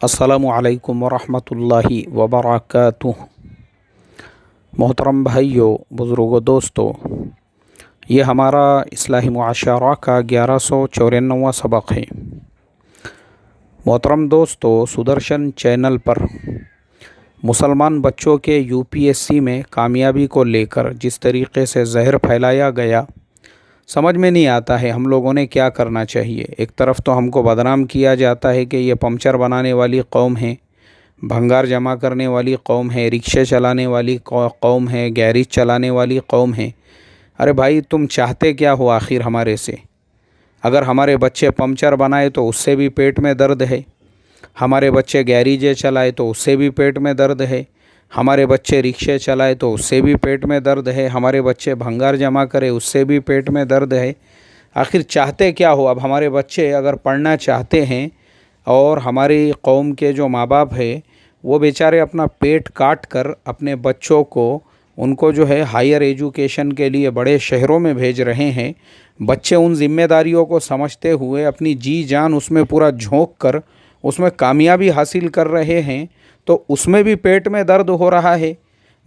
अस्सलामु अलैकुम वरहमतुल्लाहि वबरकातुह। मोहतरम भाइयों, बुज़ुर्गों, दोस्तों, ये हमारा इस्लाही मुआशरा का 1194वां सबक है। मोहतरम दोस्तों, सुदर्शन चैनल पर मुसलमान बच्चों के यूपीएससी में कामयाबी को लेकर जिस तरीक़े से जहर फैलाया गया, समझ में नहीं आता है हम लोगों ने क्या करना चाहिए। एक तरफ तो हमको बदनाम किया जाता है कि ये पंचर बनाने वाली कौम है, भंगार जमा करने वाली कौम है, रिक्शे चलाने वाली कौम है, गैरेज चलाने वाली कौम है। अरे भाई, तुम चाहते क्या हो आखिर हमारे से? अगर हमारे बच्चे पंचर बनाए तो उससे भी पेट में दर्द है, हमारे बच्चे गैरेज चलाए तो उससे भी पेट में दर्द है, हमारे बच्चे रिक्शे चलाए तो उससे भी पेट में दर्द है, हमारे बच्चे भंगार जमा करे उससे भी पेट में दर्द है। आखिर चाहते क्या हो? अब हमारे बच्चे अगर पढ़ना चाहते हैं और हमारी कौम के जो माँ बाप है वो बेचारे अपना पेट काट कर अपने बच्चों को उनको जो है हायर एजुकेशन के लिए बड़े शहरों में भेज रहे हैं। बच्चे उन जिम्मेदारियों को समझते हुए अपनी जी जान उसमें पूरा झोंक कर उसमें कामयाबी हासिल कर रहे हैं, तो उसमें भी पेट में दर्द हो रहा है।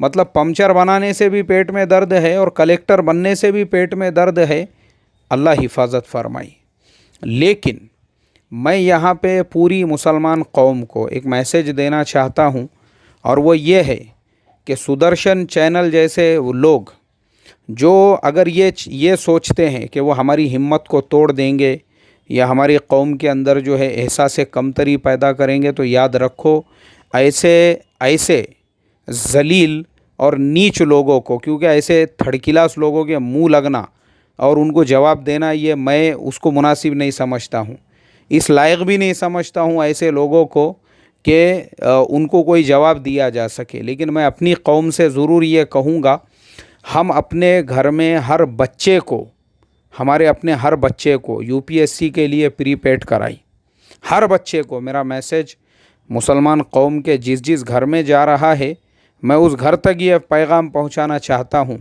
मतलब पंचर बनाने से भी पेट में दर्द है और कलेक्टर बनने से भी पेट में दर्द है। अल्लाह हिफाजत फरमाई। लेकिन मैं यहाँ पे पूरी मुसलमान कौम को एक मैसेज देना चाहता हूँ, और वो ये है कि सुदर्शन चैनल जैसे लोग जो अगर ये सोचते हैं कि वो हमारी हिम्मत को तोड़ देंगे या हमारी कौम के अंदर जो है एहसास कमतरी पैदा करेंगे, तो याद रखो, ऐसे ज़लील और नीच लोगों को, क्योंकि ऐसे थर्ड क्लास लोगों के मुंह लगना और उनको जवाब देना, ये मैं उसको मुनासिब नहीं समझता हूँ, इस लायक भी नहीं समझता हूँ ऐसे लोगों को कि उनको कोई जवाब दिया जा सके। लेकिन मैं अपनी कौम से ज़रूर ये कहूँगा, हम अपने घर में हर बच्चे को, हमारे अपने हर बच्चे को यूपीएससी के लिए प्रीपेड कराई। हर बच्चे को मेरा मैसेज मुसलमान कौम के जिस जिस घर में जा रहा है, मैं उस घर तक ये पैगाम पहुंचाना चाहता हूं।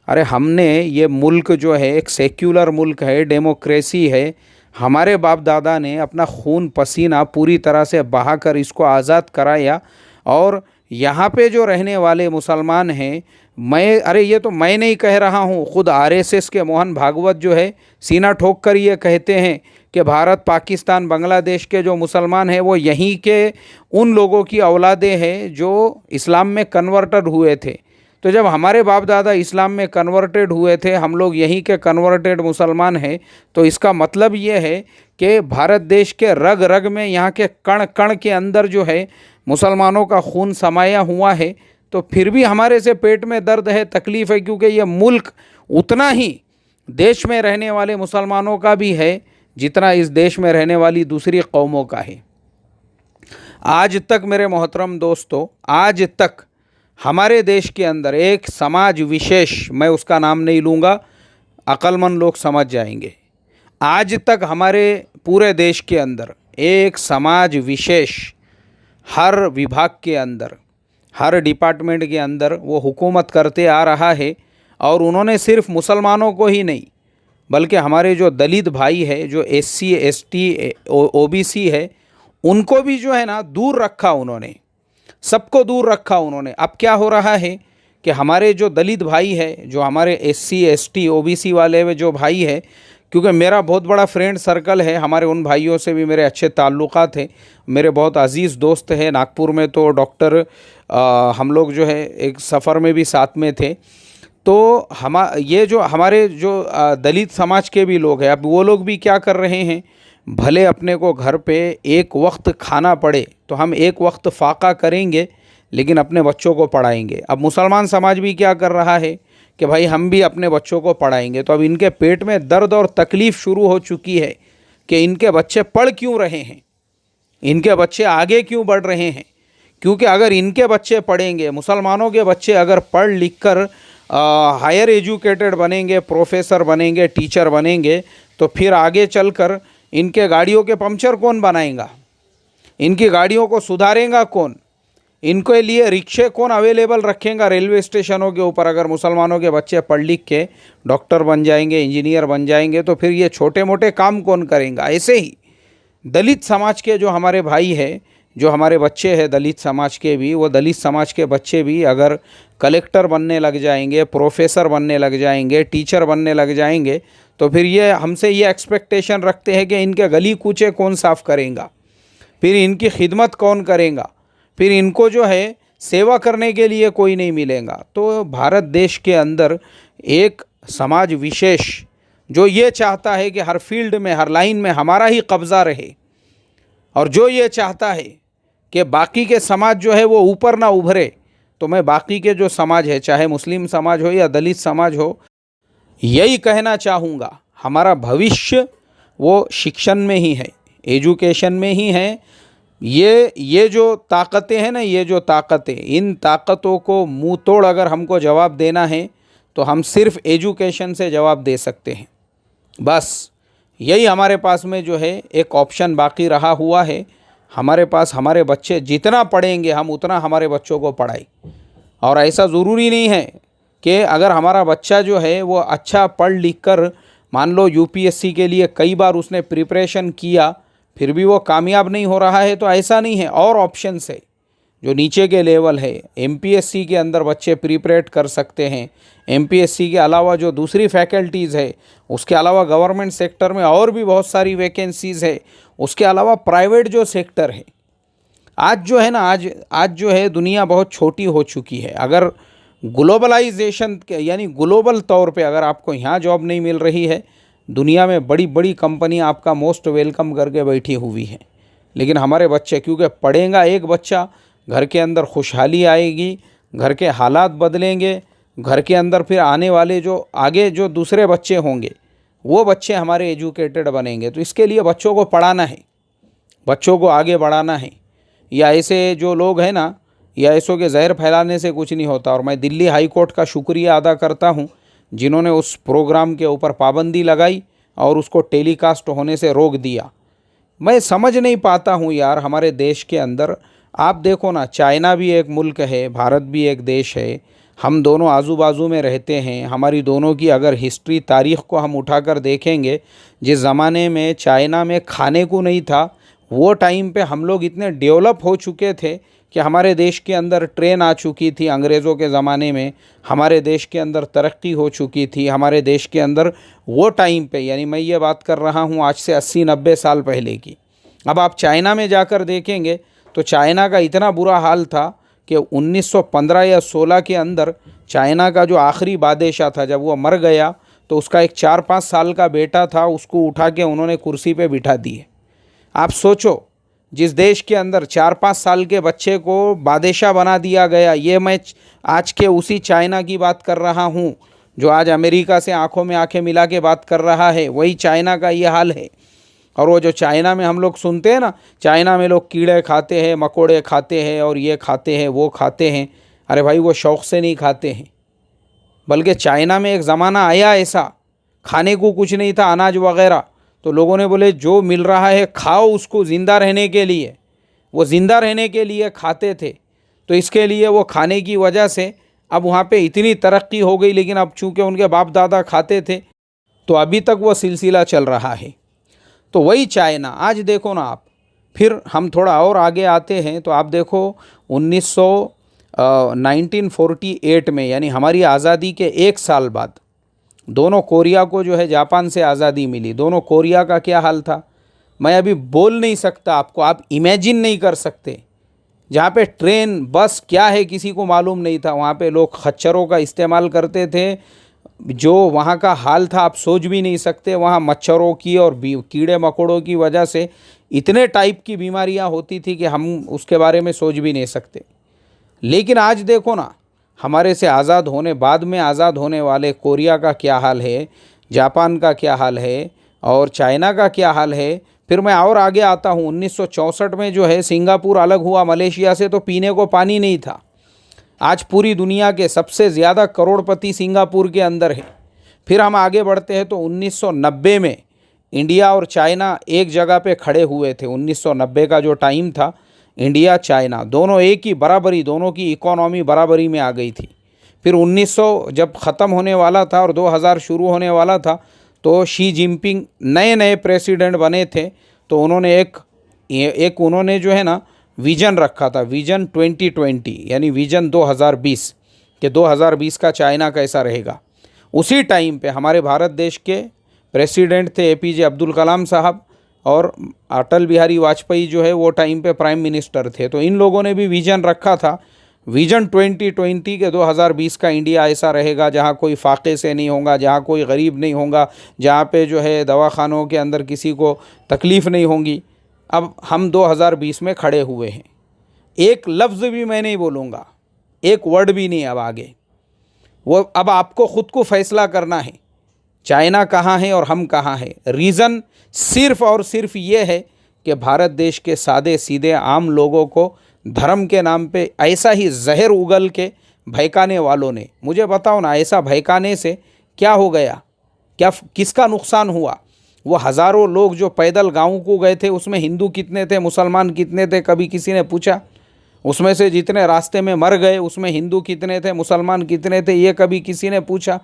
अरे हमने ये मुल्क जो है एक सेक्युलर मुल्क है, डेमोक्रेसी है। हमारे बाप दादा ने अपना खून पसीना पूरी तरह से बहाकर इसको आज़ाद कराया, और यहाँ पे जो रहने वाले मुसलमान हैं, ये तो मैं नहीं कह रहा हूँ, ख़ुद आरएसएस के मोहन भागवत जो है सीना ठोक कर ये कहते हैं कि भारत, पाकिस्तान, बांग्लादेश के जो मुसलमान हैं वो यहीं के उन लोगों की औलादें हैं जो इस्लाम में कन्वर्टेड हुए थे। तो जब हमारे बाप दादा इस्लाम में कन्वर्टेड हुए थे, हम लोग यहीं के कन्वर्टेड मुसलमान हैं, तो इसका मतलब ये है कि भारत देश के रग रग में, यहाँ के कण कण के अंदर जो है मुसलमानों का खून समाया हुआ है। तो फिर भी हमारे से पेट में दर्द है, तकलीफ़ है, क्योंकि ये मुल्क उतना ही देश में रहने वाले मुसलमानों का भी है जितना इस देश में रहने वाली दूसरी कौमों का है। आज तक मेरे मोहतरम दोस्तों, आज तक हमारे देश के अंदर एक समाज विशेष, मैं उसका नाम नहीं लूँगा, अक्लमंद लोग समझ जाएंगे, आज तक हमारे पूरे देश के अंदर एक समाज विशेष हर विभाग के अंदर, हर डिपार्टमेंट के अंदर वो हुकूमत करते आ रहा है। और उन्होंने सिर्फ मुसलमानों को ही नहीं, बल्कि हमारे जो दलित भाई है, जो एससी एसटी ओबीसी है, उनको भी जो है ना दूर रखा उन्होंने, सबको दूर रखा उन्होंने। अब क्या हो रहा है कि हमारे जो दलित भाई है, जो हमारे एससी एसटी ओबीसी वाले जो भाई है, क्योंकि मेरा बहुत बड़ा फ्रेंड सर्कल है, हमारे उन भाइयों से भी मेरे अच्छे ताल्लुकात हैं, मेरे बहुत अजीज़ दोस्त हैं। नागपुर में तो डॉक्टर हम लोग जो है एक सफ़र में भी साथ में थे। तो ये जो हमारे जो दलित समाज के भी लोग हैं, अब वो लोग भी क्या कर रहे हैं, भले अपने को घर पे एक वक्त खाना पड़े तो हम एक वक्त फाका करेंगे, लेकिन अपने बच्चों को पढ़ाएंगे। अब मुसलमान समाज भी क्या कर रहा है कि भाई हम भी अपने बच्चों को पढ़ाएंगे। तो अब इनके पेट में दर्द और तकलीफ़ शुरू हो चुकी है कि इनके बच्चे पढ़ क्यों रहे हैं, इनके बच्चे आगे क्यों बढ़ रहे हैं। क्योंकि अगर इनके बच्चे पढ़ेंगे, मुसलमानों के बच्चे अगर पढ़ लिख कर हायर एजुकेटेड बनेंगे, प्रोफेसर बनेंगे, टीचर बनेंगे, तो फिर आगे चलकर इनके गाड़ियों के पंचर कौन बनाएगा, इनकी गाड़ियों को सुधारेगा कौन, इनके लिए रिक्शे कौन अवेलेबल रखेगा रेलवे स्टेशनों के ऊपर। अगर मुसलमानों के बच्चे पढ़ लिख के डॉक्टर बन जाएंगे, इंजीनियर बन जाएंगे, तो फिर ये छोटे मोटे काम कौन करेंगे। ऐसे ही दलित समाज के जो हमारे भाई हैं, जो हमारे बच्चे हैं दलित समाज के भी, वो दलित समाज के बच्चे भी अगर कलेक्टर बनने लग जाएंगे, प्रोफेसर बनने लग जाएंगे, टीचर बनने लग जाएंगे, तो फिर ये हमसे ये एक्सपेक्टेशन रखते हैं कि इनके गली कूचे कौन साफ़ करेगा, फिर इनकी खिदमत कौन करेगा, फिर इनको जो है सेवा करने के लिए कोई नहीं मिलेगा। तो भारत देश के अंदर एक समाज विशेष जो ये चाहता है कि हर फील्ड में, हर लाइन में हमारा ही कब्ज़ा रहे, और जो ये चाहता है कि बाकी के समाज जो है वो ऊपर ना उभरे, तो मैं बाकी के जो समाज है, चाहे मुस्लिम समाज हो या दलित समाज हो, यही कहना चाहूँगा, हमारा भविष्य वो शिक्षण में ही है, एजुकेशन में ही है। ये जो ताकतें हैं ना, ये जो ताकतें, इन ताकतों को मुंह तोड़ अगर हमको जवाब देना है तो हम सिर्फ एजुकेशन से जवाब दे सकते हैं। बस यही हमारे पास में जो है एक ऑप्शन बाकी रहा हुआ है। हमारे पास हमारे बच्चे जितना पढ़ेंगे हम उतना हमारे बच्चों को पढ़ाई, और ऐसा ज़रूरी नहीं है कि अगर हमारा बच्चा जो है वो अच्छा पढ़ लिख कर, मान लो यूपीएससी के लिए कई बार उसने प्रिपरेशन किया फिर भी वो कामयाब नहीं हो रहा है, तो ऐसा नहीं है, और ऑप्शंस है। जो नीचे के लेवल है, एमपीएससी के अंदर बच्चे प्रिपरेट कर सकते हैं। एमपीएससी के अलावा जो दूसरी फैकल्टीज़ है, उसके अलावा गवर्नमेंट सेक्टर में और भी बहुत सारी वैकेंसीज़ है, उसके अलावा प्राइवेट जो सेक्टर है। आज जो है ना, आज जो है दुनिया बहुत छोटी हो चुकी है। अगर ग्लोबलाइजेशन के यानी ग्लोबल तौर पे अगर आपको यहाँ जॉब नहीं मिल रही है, दुनिया में बड़ी बड़ी कंपनी आपका मोस्ट वेलकम करके बैठी हुई है। लेकिन हमारे बच्चे, क्योंकि पढ़ेगा एक बच्चा, घर के अंदर खुशहाली आएगी, घर के हालात बदलेंगे, घर के अंदर फिर आने वाले जो आगे जो दूसरे बच्चे होंगे वो बच्चे हमारे एजुकेटेड बनेंगे। तो इसके लिए बच्चों को पढ़ाना है, बच्चों को आगे बढ़ाना है। या ऐसे जो लोग हैं ना, या ऐसों के जहर फैलाने से कुछ नहीं होता। और मैं दिल्ली हाई कोर्ट का शुक्रिया अदा करता हूँ जिन्होंने उस प्रोग्राम के ऊपर पाबंदी लगाई और उसको टेलीकास्ट होने से रोक दिया। मैं समझ नहीं पाता हूँ यार, हमारे देश के अंदर आप देखो ना, चाइना भी एक मुल्क है, भारत भी एक देश है, हम दोनों आजू बाजू में रहते हैं। हमारी दोनों की अगर हिस्ट्री, तारीख़ को हम उठाकर देखेंगे, जिस ज़माने में चाइना में खाने को नहीं था, वो टाइम पे हम लोग इतने डेवलप हो चुके थे कि हमारे देश के अंदर ट्रेन आ चुकी थी। अंग्रेज़ों के ज़माने में हमारे देश के अंदर तरक्की हो चुकी थी। हमारे देश के अंदर वो टाइम पे, यानी मैं ये बात कर रहा हूँ आज से 80-90 साल पहले की। अब आप चाइना में जाकर देखेंगे तो चाइना का इतना बुरा हाल था कि 1915 या 16 के अंदर चाइना का जो आखिरी बादशाह था, जब वो मर गया तो उसका एक 4-5 साल का बेटा था, उसको उठा के उन्होंने कुर्सी पे बिठा दिए। आप सोचो, जिस देश के अंदर 4-5 साल के बच्चे को बादशाह बना दिया गया। ये मैं आज के उसी चाइना की बात कर रहा हूँ जो आज अमेरिका से आंखों में आंखें मिला के बात कर रहा है। वही चाइना का ये हाल है। और वो जो चाइना में हम लोग सुनते हैं ना, चाइना में लोग कीड़े खाते हैं, मकोड़े खाते हैं, और ये खाते हैं, वो खाते हैं। अरे भाई, वो शौक़ से नहीं खाते हैं, बल्कि चाइना में एक ज़माना आया ऐसा, खाने को कुछ नहीं था, अनाज वगैरह, तो लोगों ने बोले जो मिल रहा है खाओ उसको, ज़िंदा रहने के लिए। वो ज़िंदा रहने के लिए खाते थे। तो इसके लिए वो खाने की वजह से अब वहाँ पे इतनी तरक्की हो गई। लेकिन अब चूँकि उनके बाप दादा खाते थे तो अभी तक वो सिलसिला चल रहा है। तो वही चाइना, आज देखो ना आप, फिर हम थोड़ा और आगे आते हैं तो आप देखो 1948 में, यानी हमारी आज़ादी के 1 साल बाद दोनों कोरिया को जो है जापान से आज़ादी मिली। दोनों कोरिया का क्या हाल था मैं अभी बोल नहीं सकता आपको, आप इमेजिन नहीं कर सकते। जहाँ पे ट्रेन बस क्या है किसी को मालूम नहीं था, वहाँ पे लोग खच्चरों का इस्तेमाल करते थे। जो वहाँ का हाल था आप सोच भी नहीं सकते। वहाँ मच्छरों की और कीड़े मकोड़ों की वजह से इतने टाइप की बीमारियाँ होती थी कि हम उसके बारे में सोच भी नहीं सकते। लेकिन आज देखो ना, हमारे से आज़ाद होने बाद में आज़ाद होने वाले कोरिया का क्या हाल है, जापान का क्या हाल है, और चाइना का क्या हाल है। फिर मैं और आगे आता हूँ, 1964 में जो है सिंगापुर अलग हुआ मलेशिया से, तो पीने को पानी नहीं था। आज पूरी दुनिया के सबसे ज़्यादा करोड़पति सिंगापुर के अंदर है। फिर हम आगे बढ़ते हैं तो 1990 में इंडिया और चाइना एक जगह पे खड़े हुए थे। 1990 का जो टाइम था, इंडिया चाइना दोनों एक ही बराबरी, दोनों की इकोनॉमी बराबरी में आ गई थी। फिर 1900 जब ख़त्म होने वाला था और 2000 शुरू होने वाला था, तो शी जिनपिंग नए नए प्रेसिडेंट बने थे। तो उन्होंने एक उन्होंने जो है ना विजन रखा था, विजन 2020 यानी विजन 2020 कि 2020 का चाइना कैसा रहेगा। उसी टाइम पे हमारे भारत देश के प्रेसिडेंट थे एपीजे अब्दुल कलाम साहब और अटल बिहारी वाजपेयी जो है वो टाइम पे प्राइम मिनिस्टर थे। तो इन लोगों ने भी विजन रखा था, विजन 2020 के 2020 का इंडिया ऐसा रहेगा जहाँ कोई फाके से नहीं होगा, जहाँ कोई गरीब नहीं होगा, जहाँ पे जो है दवाखानों के अंदर किसी को तकलीफ़ नहीं होगी। अब हम 2020 में खड़े हुए हैं, एक लफ्ज़ भी मैं नहीं बोलूँगा, एक वर्ड भी नहीं अब आगे। वो अब आपको ख़ुद को फैसला करना है चाइना कहाँ है और हम कहाँ हैं। रीज़न सिर्फ़ और सिर्फ ये है कि भारत देश के सादे सीधे आम लोगों को धर्म के नाम पे ऐसा ही जहर उगल के भड़काने वालों ने, मुझे बताओ ना, ऐसा भड़काने से क्या हो गया, क्या किसका नुकसान हुआ। वो हज़ारों लोग जो पैदल गाँव को गए थे उसमें हिंदू कितने थे, मुसलमान कितने थे, कभी किसी ने पूछा? उसमें से जितने रास्ते में मर गए उसमें हिंदू कितने थे, मुसलमान कितने थे, ये कभी किसी ने पूछा?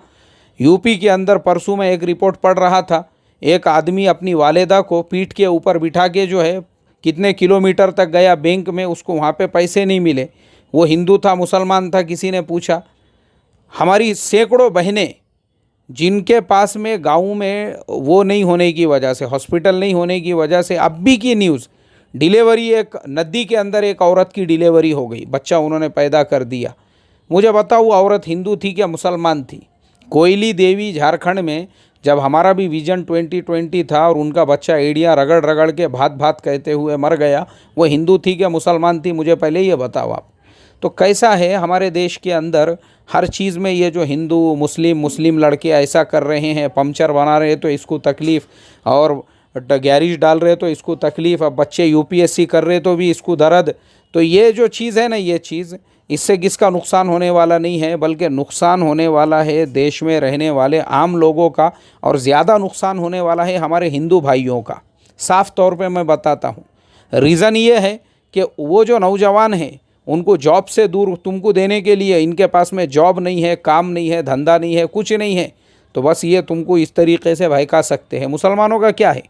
यूपी के अंदर परसों में एक रिपोर्ट पढ़ रहा था, एक आदमी अपनी वालिदा को पीठ के ऊपर बिठा के जो है कितने किलोमीटर तक गया बैंक में, उसको वहाँ पे पैसे नहीं मिले। वो हिंदू था मुसलमान था, किसी ने पूछा? हमारी सैकड़ों बहनें जिनके पास में गाँव में वो नहीं होने की वजह से, हॉस्पिटल नहीं होने की वजह से, अब भी की न्यूज़, डिलीवरी एक नदी के अंदर एक औरत की डिलीवरी हो गई, बच्चा उन्होंने पैदा कर दिया। मुझे बताओ वो औरत हिंदू थी क्या मुसलमान थी? कोयली देवी झारखंड में जब हमारा भी विजन 2020 था और उनका बच्चा एड़ियाँ रगड़ रगड़ के भात भात कहते हुए मर गया, वो हिंदू थी क्या मुसलमान थी? मुझे पहले ये बताओ आप। तो कैसा है हमारे देश के अंदर हर चीज़ में ये जो हिंदू मुस्लिम लड़के ऐसा कर रहे हैं, पंचर बना रहे तो इसको तकलीफ़, और गैरेज डाल रहे तो इसको तकलीफ़, अब बच्चे यूपीएससी कर रहे तो भी इसको दर्द। तो ये जो चीज़ है ना, ये चीज़, इससे किसका नुकसान होने वाला नहीं है, बल्कि नुकसान होने वाला है देश में रहने वाले आम लोगों का, और ज़्यादा नुकसान होने वाला है हमारे हिंदू भाइयों का। साफ़ तौर पे मैं बताता हूँ, रीज़न ये है कि वो जो नौजवान हैं उनको जॉब से दूर तुमको देने के लिए, इनके पास में जॉब नहीं है, काम नहीं है, धंधा नहीं है, कुछ नहीं है, तो बस ये तुमको इस तरीक़े से भड़का सकते हैं। मुसलमानों का क्या है,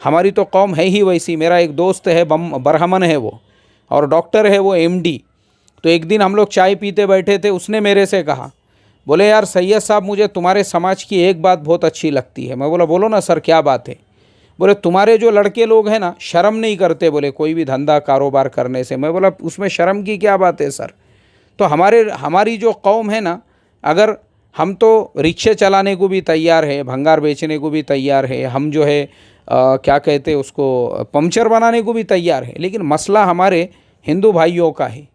हमारी तो कौम है ही वैसी। मेरा एक दोस्त है बरहमन है वो, और डॉक्टर है वो MD। तो एक दिन हम लोग चाय पीते बैठे थे, उसने मेरे से कहा, बोले यार सैयद साहब मुझे तुम्हारे समाज की एक बात बहुत अच्छी लगती है। मैं बोला बोलो ना सर क्या बात है? बोले तुम्हारे जो लड़के लोग हैं ना शर्म नहीं करते, बोले कोई भी धंधा कारोबार करने से। मैं बोला उसमें शर्म की क्या बात है सर? तो हमारी जो कौम है ना, अगर हम तो रिक्शे चलाने को भी तैयार है, भंगार बेचने को भी तैयार है, हम जो है क्या कहते हैं उसको, पंचर बनाने को भी तैयार है, लेकिन मसला हमारे हिंदू भाइयों का है,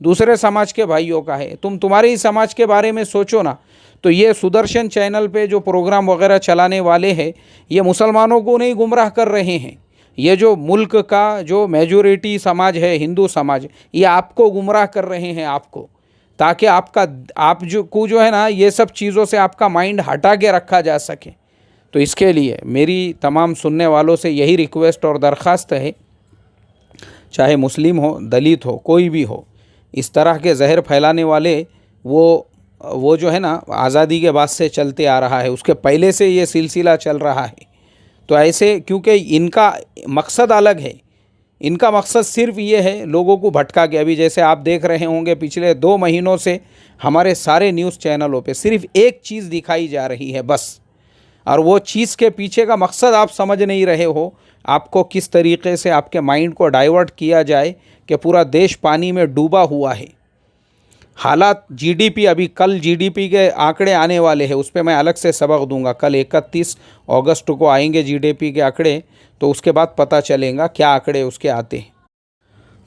दूसरे समाज के भाइयों का है। तुम्हारे ही समाज के बारे में सोचो ना। तो ये सुदर्शन चैनल पे जो प्रोग्राम वगैरह चलाने वाले हैं, ये मुसलमानों को नहीं गुमराह कर रहे हैं, ये जो मुल्क का जो मेजॉरिटी समाज है हिंदू समाज, ये आपको गुमराह कर रहे हैं, आपको, ताकि आप जो है ना ये सब चीज़ों से आपका माइंड हटा के रखा जा सके। तो इसके लिए मेरी तमाम सुनने वालों से यही रिक्वेस्ट और दरख्वास्त है, चाहे मुस्लिम हो, दलित हो, कोई भी हो, इस तरह के जहर फैलाने वाले वो जो है ना आज़ादी के बाद से चलते आ रहा है, उसके पहले से ये सिलसिला चल रहा है। तो ऐसे, क्योंकि इनका मकसद अलग है, इनका मकसद सिर्फ ये है लोगों को भटका के। अभी जैसे आप देख रहे होंगे पिछले 2 महीनों से हमारे सारे न्यूज़ चैनलों पे सिर्फ एक चीज़ दिखाई जा रही है बस, और वो चीज़ के पीछे का मकसद आप समझ नहीं रहे हो। आपको किस तरीक़े से आपके माइंड को डाइवर्ट किया जाए कि पूरा देश पानी में डूबा हुआ है। हालात GDP, अभी कल GDP के आंकड़े आने वाले हैं, उस पर मैं अलग से सबक दूंगा। कल 31 अगस्त को आएंगे GDP के आंकड़े, तो उसके बाद पता चलेगा क्या आंकड़े उसके आते हैं।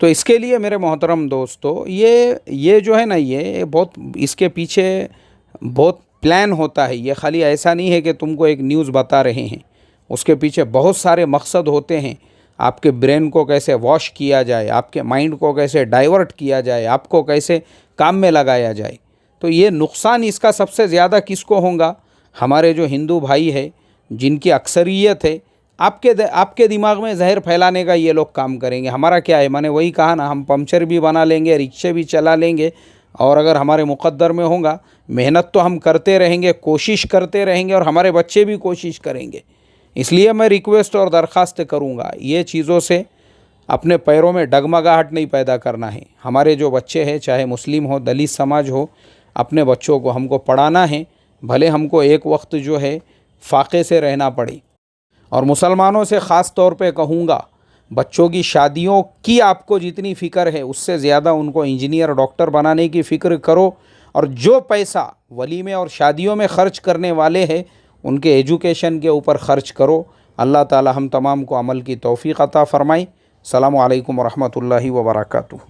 तो इसके लिए मेरे मोहतरम दोस्तों, ये जो है ना, ये बहुत, इसके पीछे बहुत प्लान होता है। ये खाली ऐसा नहीं है कि तुमको एक न्यूज़ बता रहे हैं, उसके पीछे बहुत सारे मकसद होते हैं। आपके ब्रेन को कैसे वॉश किया जाए, आपके माइंड को कैसे डाइवर्ट किया जाए, आपको कैसे काम में लगाया जाए। तो ये नुकसान इसका सबसे ज़्यादा किसको होगा? हमारे जो हिंदू भाई है, जिनकी अक्सरियत है, आपके दिमाग में जहर फैलाने का ये लोग काम करेंगे। हमारा क्या है, मैंने वही कहा ना, हम पंचर भी बना लेंगे, रिक्शे भी चला लेंगे, और अगर हमारे मुक़द्दर में होगा, मेहनत तो हम करते रहेंगे, कोशिश करते रहेंगे, और हमारे बच्चे भी कोशिश करेंगे। इसलिए मैं रिक्वेस्ट और दरख्वास्त करूँगा, ये चीज़ों से अपने पैरों में डगमगाहट नहीं पैदा करना है। हमारे जो बच्चे हैं, चाहे मुस्लिम हो, दलित समाज हो, अपने बच्चों को हमको पढ़ाना है, भले हमको एक वक्त जो है फाके से रहना पड़े। और मुसलमानों से ख़ास तौर पे कहूँगा, बच्चों की शादियों की आपको जितनी फ़िक्र है उससे ज़्यादा उनको इंजीनियर डॉक्टर बनाने की फ़िक्र करो। और जो पैसा वलीमे और शादियों में ख़र्च करने वाले हैं उनके एजुकेशन के ऊपर ख़र्च करो। अल्लाह ताला हम तमाम को अमल की तौफ़ीक़ अता फ़रमाए। अस्सलामु अलैकुम व रहमतुल्लाहि व बरकातुहू।